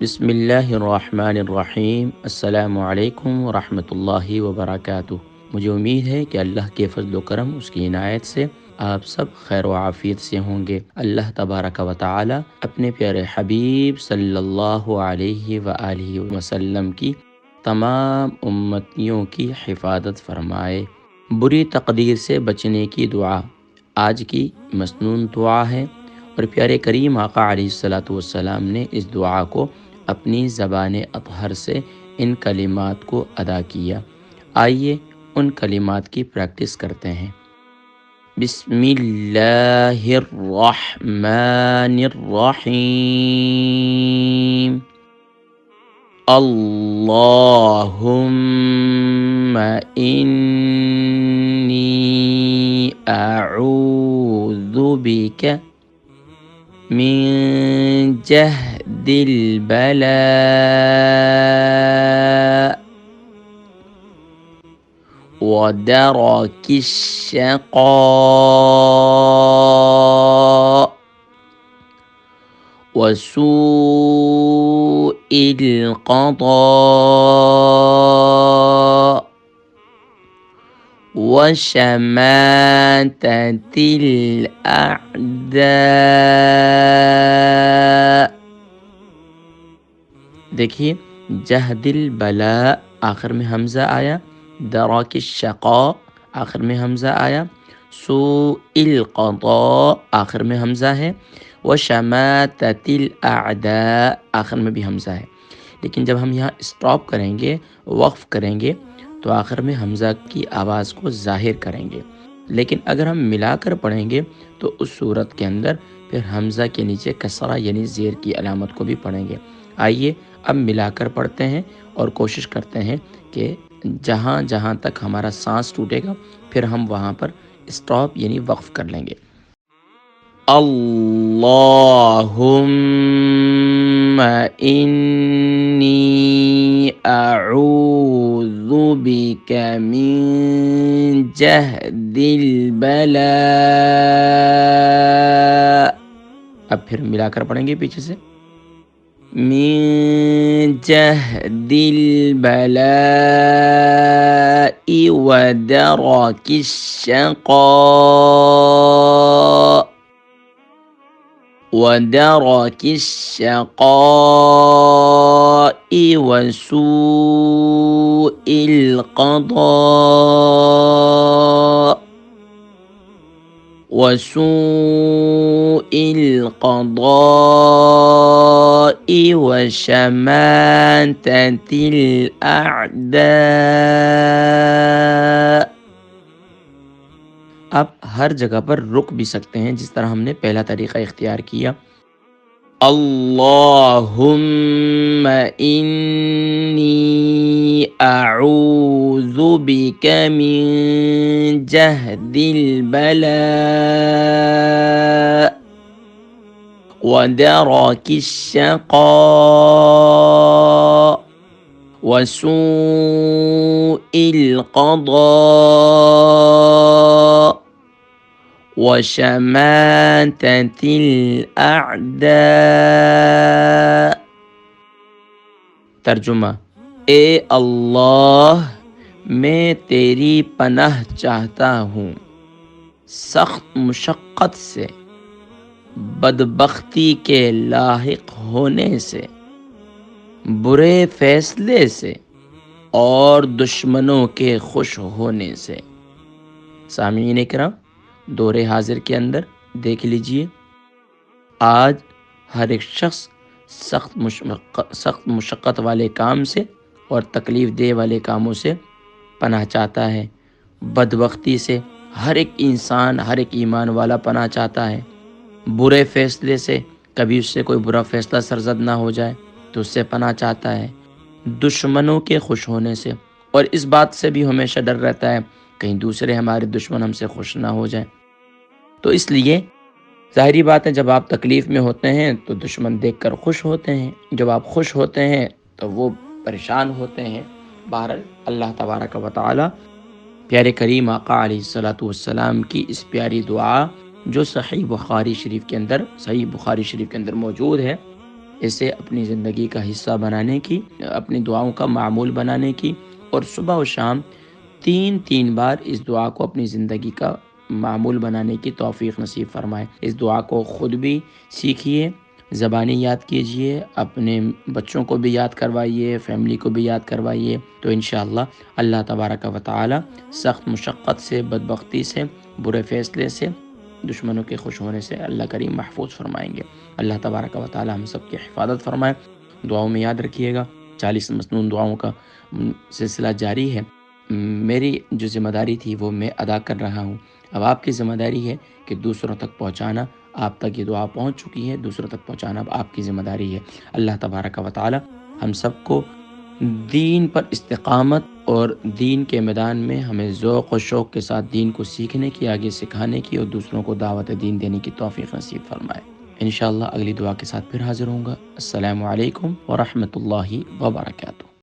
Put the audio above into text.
بسم اللہ الرحمن الرحیم۔ السلام علیکم ورحمۃ اللہ وبرکاتہ۔ مجھے امید ہے کہ اللہ کے فضل و کرم، اس کی عنایت سے آپ سب خیر و عافیت سے ہوں گے۔ اللہ تبارک و تعالی اپنے پیارے حبیب صلی اللہ علیہ وآلہ وسلم کی تمام امتیوں کی حفاظت فرمائے۔ بری تقدیر سے بچنے کی دعا آج کی مسنون دعا ہے، اور پیارے کریم آقا علیہ الصلاۃ والسلام نے اس دعا کو اپنی زبان اطہر سے ان کلمات کو ادا کیا۔ آئیے ان کلمات کی پریکٹس کرتے ہیں۔ بسم اللہ الرحمن الرحیم۔ اللہم انی اعوذ بک من جہد البلاء ودرک الشقاء وسوء القضاء وشماتة الأعداء۔ دیکھیے، جہد البلاء آخر میں حمزہ آیا، درک الشقاء آخر میں حمزہ آیا، سوء القضاء آخر میں حمزہ ہے، وشماتة الأعداء آخر میں بھی حمزہ ہے۔ لیکن جب ہم یہاں اسٹاپ کریں گے، وقف کریں گے، تو آخر میں حمزہ کی آواز کو ظاہر کریں گے۔ لیکن اگر ہم ملا کر پڑھیں گے تو اس صورت کے اندر پھر حمزہ کے نیچے کسرہ یعنی زیر کی علامت کو بھی پڑھیں گے۔ آئیے اب ملا کر پڑھتے ہیں اور کوشش کرتے ہیں کہ جہاں جہاں تک ہمارا سانس ٹوٹے گا پھر ہم وہاں پر اسٹاپ یعنی وقف کر لیں گے۔ اللہم انی اعوذ بک من جہد البلاء۔ اب پھر ملا کر پڑھیں گے پیچھے سے، من جہد البلاء ودرک الشقاء ودرک الشقاء وسوء القضاء وشماتة الأعداء۔ آپ ہر جگہ پر رک بھی سکتے ہیں، جس طرح ہم نے پہلا طریقہ اختیار کیا۔ اللہم انی اعوذ بک من جہد البلاء ودرک الشقاء وسوء القضاء وشماتة الأعداء۔ ترجمہ: اے اللہ، میں تیری پناہ چاہتا ہوں سخت مشقت سے، بدبختی کے لاحق ہونے سے، برے فیصلے سے اور دشمنوں کے خوش ہونے سے۔ سامعین کرام، دور حاضر کے اندر دیکھ لیجئے، آج ہر ایک شخص سخت مشقت والے کام سے اور تکلیف دہ والے کاموں سے پناہ چاہتا ہے۔ بدبختی سے ہر ایک انسان، ہر ایک ایمان والا پناہ چاہتا ہے۔ برے فیصلے سے، کبھی اس سے کوئی برا فیصلہ سرزد نہ ہو جائے تو اس سے پناہ چاہتا ہے۔ دشمنوں کے خوش ہونے سے، اور اس بات سے بھی ہمیشہ ڈر رہتا ہے کہیں دوسرے ہمارے دشمن ہم سے خوش نہ ہو جائیں۔ تو اس لیے ظاہری بات ہے، جب آپ تکلیف میں ہوتے ہیں تو دشمن دیکھ کر خوش ہوتے ہیں، جب آپ خوش ہوتے ہیں تو وہ پریشان ہوتے ہیں۔ بہرحال اللہ تبارک و تعالی پیارے کریم آقا علیہ الصلاۃ والسلام کی اس پیاری دعا جو صحیح بخاری شریف کے اندر موجود ہے، اسے اپنی زندگی کا حصہ بنانے کی، اپنی دعاؤں کا معمول بنانے کی، اور صبح و شام 3 بار اس دعا کو اپنی زندگی کا معمول بنانے کی توفیق نصیب فرمائے۔ اس دعا کو خود بھی سیکھیے، زبانی یاد کیجئے، اپنے بچوں کو بھی یاد کروائیے، فیملی کو بھی یاد کروائیے، تو انشاءاللہ اللہ تبارک و تعالی سخت مشقت سے، بدبختی سے، برے فیصلے سے، دشمنوں کے خوش ہونے سے اللہ کریم محفوظ فرمائیں گے۔ اللہ تبارک و تعالی ہم سب کی حفاظت فرمائے۔ دعاؤں میں یاد رکھیے گا 40 مسنون دعاؤں کا سلسلہ جاری ہے۔ میری جو ذمہ داری تھی وہ میں ادا کر رہا ہوں، اب آپ کی ذمہ داری ہے کہ دوسروں تک پہنچانا۔ آپ تک یہ دعا پہنچ چکی ہے، دوسروں تک پہنچانا اب آپ کی ذمہ داری ہے۔ اللہ تبارک و تعالی ہم سب کو دین پر استقامت اور دین کے میدان میں ہمیں ذوق و شوق کے ساتھ دین کو سیکھنے کی، آگے سکھانے کی اور دوسروں کو دعوت دین دینے کی توفیق نصیب فرمائے۔ انشاءاللہ اگلی دعا کے ساتھ پھر حاضر ہوں گا۔ السلام علیکم ورحمۃ اللہ وبرکاتہ۔